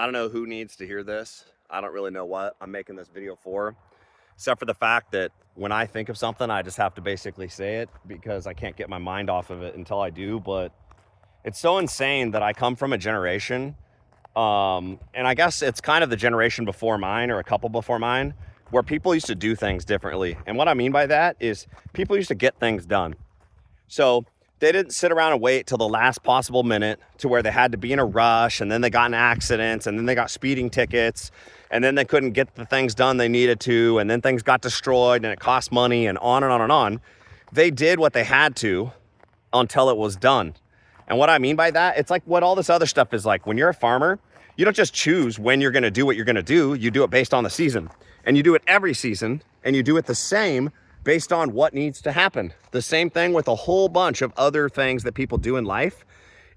I don't know who needs to hear this. I don't really know what I'm making this video for, except for the fact that when I think of something, I just have to basically say it because I can't get my mind off of it until I do. But it's so insane that I come from a generation, and I guess it's kind of the generation before mine or a couple before mine, where people used to do things differently. And what I mean by that is people used to get things done. So they didn't sit around and wait till the last possible minute to where they had to be in a rush, and then they got in accidents, and then they got speeding tickets, and then they couldn't get the things done they needed to, and then things got destroyed and it cost money, and on and on and on. They did what they had to until it was done. And what I mean by that, it's like what all this other stuff is like. When you're a farmer, you don't just choose when you're going to do what you're going to do. You do it based on the season, and you do it every season, and you do it the same based on what needs to happen. The same thing with a whole bunch of other things that people do in life.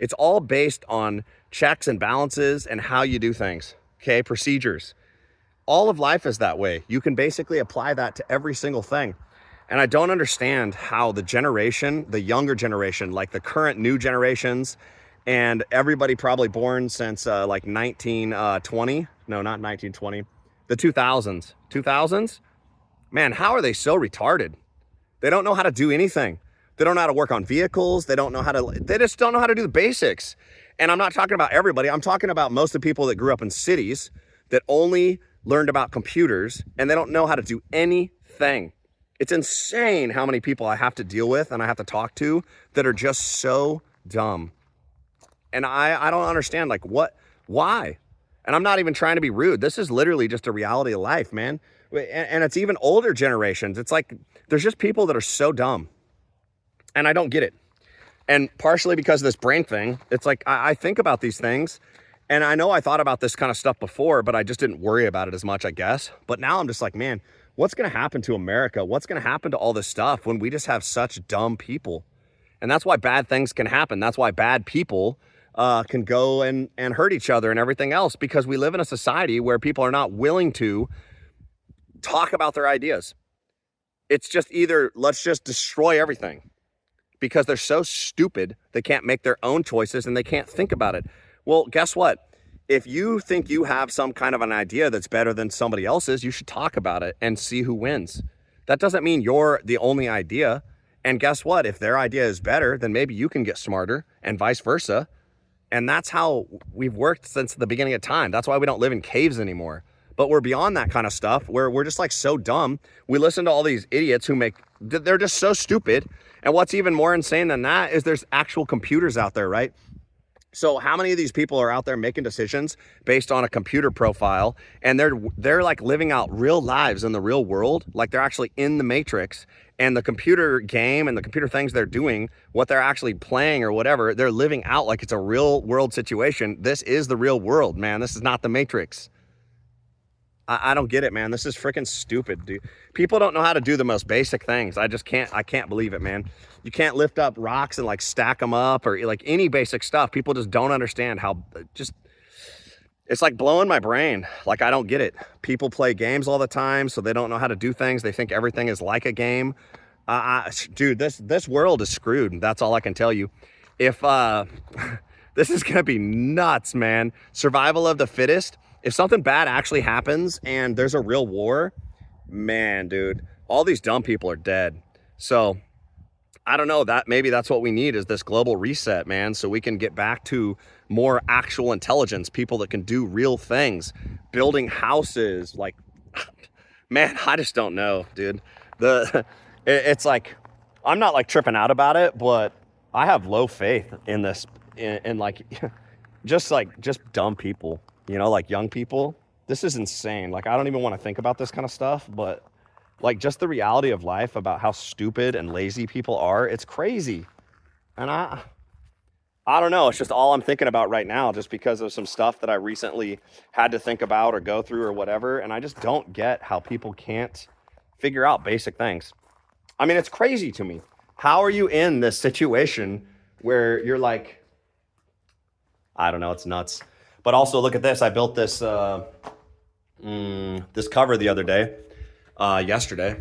It's all based on checks and balances and how you do things, okay? Procedures. All of life is that way. You can basically apply that to every single thing. And I don't understand how the generation, the younger generation, like the current new generations, and everybody probably born since like 1920, no, not 1920, the 2000s, man, how are they so retarded? They don't know how to do anything. They don't know how to work on vehicles. They just don't know how to do the basics. And I'm not talking about everybody. I'm talking about most of the people that grew up in cities that only learned about computers, and they don't know how to do anything. It's insane how many people I have to deal with and I have to talk to that are just so dumb. And I don't understand, like, why? And I'm not even trying to be rude. This is literally just a reality of life, man. And it's even older generations. It's like, there's just people that are so dumb. And I don't get it. And partially because of this brain thing, it's like, I think about these things. And I know I thought about this kind of stuff before, but I just didn't worry about it as much, I guess. But now I'm just like, man, what's going to happen to America? What's going to happen to all this stuff when we just have such dumb people? And that's why bad things can happen. That's why bad people can go and hurt each other and everything else, because we live in a society where people are not willing to talk about their ideas. It's just either let's just destroy everything, because they're so stupid they can't make their own choices and they can't think about it. Well, guess what? If you think you have some kind of an idea that's better than somebody else's, you should talk about it and see who wins. That doesn't mean you're the only idea. And guess what? If their idea is better, then maybe you can get smarter, and vice versa. And that's how we've worked since the beginning of time. That's why we don't live in caves anymore. But we're beyond that kind of stuff, where we're just like so dumb. We listen to all these idiots they're just so stupid. And what's even more insane than that is there's actual computers out there, right? So how many of these people are out there making decisions based on a computer profile, and they're like living out real lives in the real world, like they're actually in the Matrix, and the computer game and the computer things they're doing, what they're actually playing or whatever, they're living out like it's a real world situation. This is the real world, man. This is not the Matrix. I don't get it, man. This is freaking stupid, dude. People don't know how to do the most basic things. I can't believe it, man. You can't lift up rocks and like stack them up or like any basic stuff. People just don't understand how it's like blowing my brain. Like, I don't get it. People play games all the time, so they don't know how to do things. They think everything is like a game. Dude, this world is screwed. That's all I can tell you. If this is going to be nuts, man. Survival of the fittest. If something bad actually happens and there's a real war, man, dude, all these dumb people are dead. So I don't know, that maybe that's what we need, is this global reset, man, so we can get back to more actual intelligence, people that can do real things, building houses. Like, man, I just don't know, dude. It's like, I'm not like tripping out about it, but I have low faith in this, in like, just dumb people. You know, like young people. This is insane. Like, I don't even want to think about this kind of stuff, but like just the reality of life about how stupid and lazy people are, it's crazy. And I don't know. It's just all I'm thinking about right now, just because of some stuff that I recently had to think about or go through or whatever. And I just don't get how people can't figure out basic things. I mean, it's crazy to me. How are you in this situation where you're like, I don't know, it's nuts. But also, look at this. I built this this cover the other day, yesterday.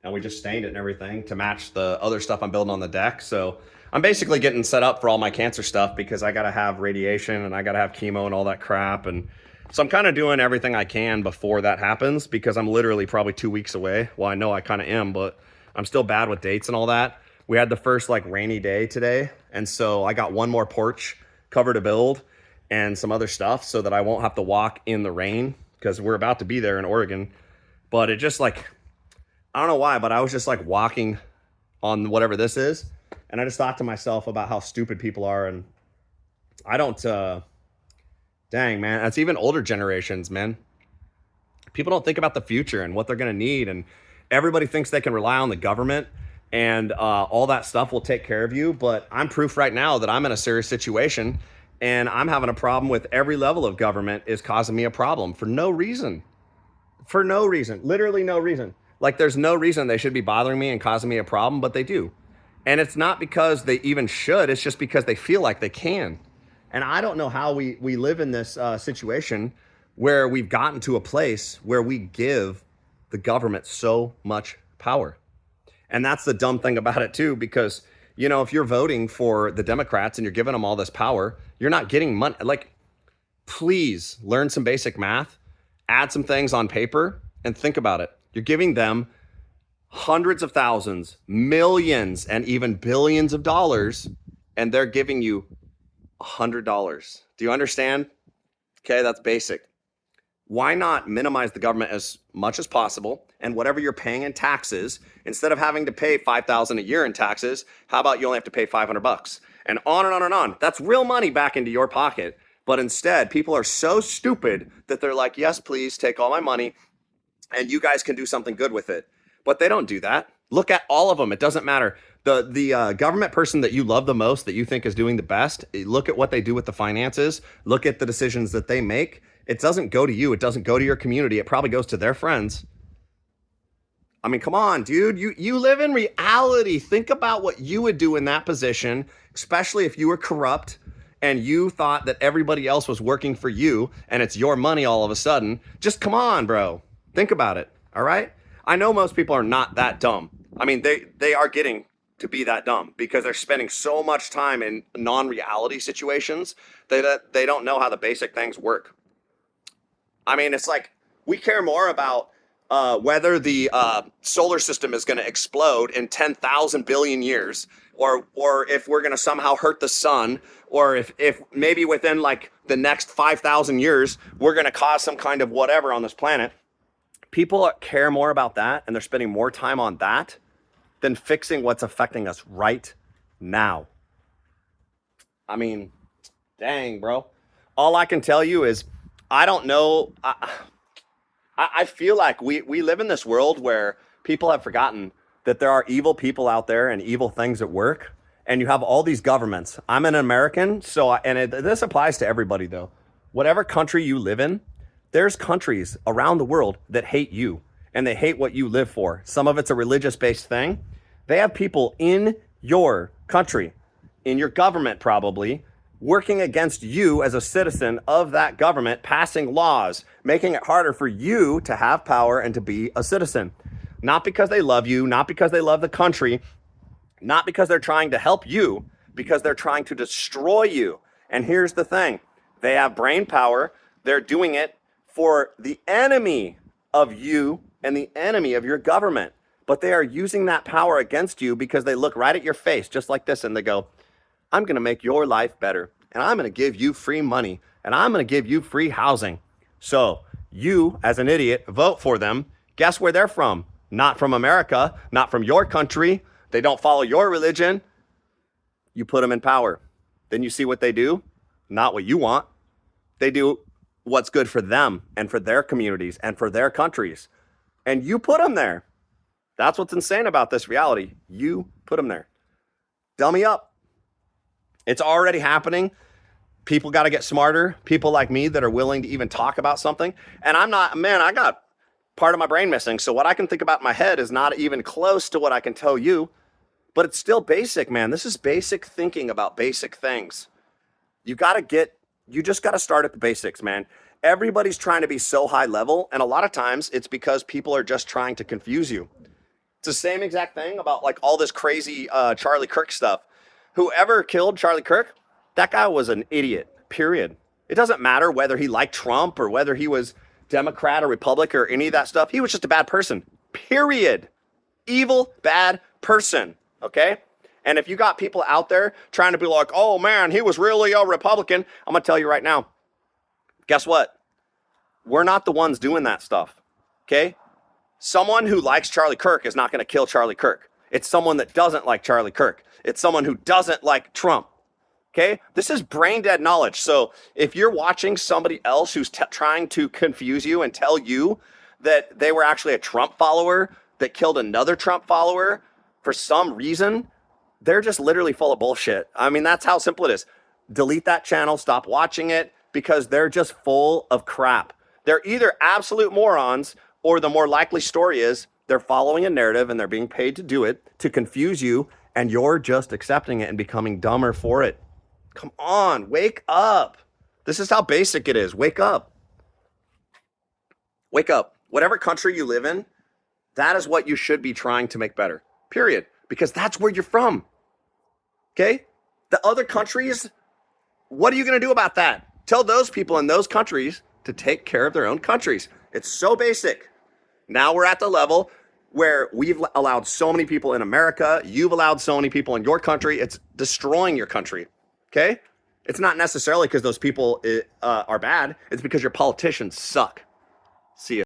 and we just stained it and everything to match the other stuff I'm building on the deck. So I'm basically getting set up for all my cancer stuff because I got to have radiation and I got to have chemo and all that crap. And so I'm kind of doing everything I can before that happens because I'm literally probably 2 weeks away. Well, I know I kind of am, but I'm still bad with dates and all that. We had the first like rainy day today. And so I got one more porch cover to build and some other stuff so that I won't have to walk in the rain because we're about to be there in Oregon. But it just like, I don't know why, but I was just like walking on whatever this is. And I just thought to myself about how stupid people are. And I don't, dang, man, that's even older generations, man. People don't think about the future and what they're going to need. And everybody thinks they can rely on the government and all that stuff will take care of you. But I'm proof right now that I'm in a serious situation and I'm having a problem with every level of government is causing me a problem for no reason. For no reason, literally no reason. Like there's no reason they should be bothering me and causing me a problem, but they do. And it's not because they even should, it's just because they feel like they can. And I don't know how we live in this situation where we've gotten to a place where we give the government so much power. And that's the dumb thing about it too, because, you know, if you're voting for the Democrats and you're giving them all this power, you're not getting money. Like, please learn some basic math, add some things on paper and think about it. You're giving them hundreds of thousands, millions, and even billions of dollars, and they're giving you $100. Do you understand? Okay, that's basic. Why not minimize the government as much as possible, and whatever you're paying in taxes, instead of having to pay $5,000 a year in taxes, how about you only have to pay $500? And on and on and on. That's real money back into your pocket. But instead, people are so stupid that they're like, yes, please take all my money and you guys can do something good with it. But they don't do that. Look at all of them. It doesn't matter. The government person that you love the most, that you think is doing the best, look at what they do with the finances. Look at the decisions that they make. It doesn't go to you. It doesn't go to your community. It probably goes to their friends. I mean, come on, dude. You live in reality. Think about what you would do in that position, especially if you were corrupt and you thought that everybody else was working for you and it's your money all of a sudden. Just come on, bro. Think about it. All right. I know most people are not that dumb. I mean, they are getting to be that dumb because they're spending so much time in non-reality situations that they don't know how the basic things work. I mean, it's like we care more about whether the solar system is going to explode in 10,000 billion years, or if we're going to somehow hurt the sun, or if maybe within like the next 5,000 years, we're going to cause some kind of whatever on this planet. People care more about that, and they're spending more time on that than fixing what's affecting us right now. I mean, dang, bro. All I can tell you is I don't know. I feel like we live in this world where people have forgotten that there are evil people out there and evil things at work. And you have all these governments. I'm an American, so this applies to everybody, though. Whatever country you live in, there's countries around the world that hate you and they hate what you live for. Some of it's a religious-based thing. They have people in your country, in your government probably, working against you as a citizen of that government, passing laws, making it harder for you to have power and to be a citizen. Not because they love you, not because they love the country, not because they're trying to help you, because they're trying to destroy you. And here's the thing. They have brain power. They're doing it for the enemy of you and the enemy of your government. But they are using that power against you because they look right at your face just like this and they go, I'm going to make your life better, and I'm going to give you free money, and I'm going to give you free housing. So you, as an idiot, vote for them. Guess where they're from? Not from America, not from your country. They don't follow your religion. You put them in power. Then you see what they do? Not what you want. They do what's good for them and for their communities and for their countries. And you put them there. That's what's insane about this reality. You put them there. Dummy up. It's already happening. People got to get smarter. People like me that are willing to even talk about something. And I'm not, man, I got part of my brain missing. So what I can think about in my head is not even close to what I can tell you, but it's still basic, man. This is basic thinking about basic things. You just got to start at the basics, man. Everybody's trying to be so high level. And a lot of times it's because people are just trying to confuse you. the same exact thing about like all this crazy Charlie Kirk stuff. Whoever killed Charlie Kirk, that guy was an idiot, period. It doesn't matter whether he liked Trump or whether he was Democrat or Republican or any of that stuff. He was just a bad person, period. Evil, bad person, okay? And if you got people out there trying to be like, oh man, he was really a Republican, I'm gonna tell you right now, guess what? We're not the ones doing that stuff, okay? Someone who likes Charlie Kirk is not gonna kill Charlie Kirk. It's someone that doesn't like Charlie Kirk. It's someone who doesn't like Trump, okay? This is brain dead knowledge. So if you're watching somebody else who's trying to confuse you and tell you that they were actually a Trump follower that killed another Trump follower for some reason, they're just literally full of bullshit. I mean, that's how simple it is. Delete that channel, stop watching it, because they're just full of crap. They're either absolute morons, or the more likely story is they're following a narrative and they're being paid to do it, to confuse you, and you're just accepting it and becoming dumber for it. Come on, wake up. This is how basic it is. Wake up. Wake up. Whatever country you live in, that is what you should be trying to make better, period. Because that's where you're from, okay? The other countries, what are you gonna do about that? Tell those people in those countries to take care of their own countries. It's so basic. Now we're at the level where we've allowed so many people in America, you've allowed so many people in your country, it's destroying your country, okay? It's not necessarily because those people are bad, it's because your politicians suck. See ya.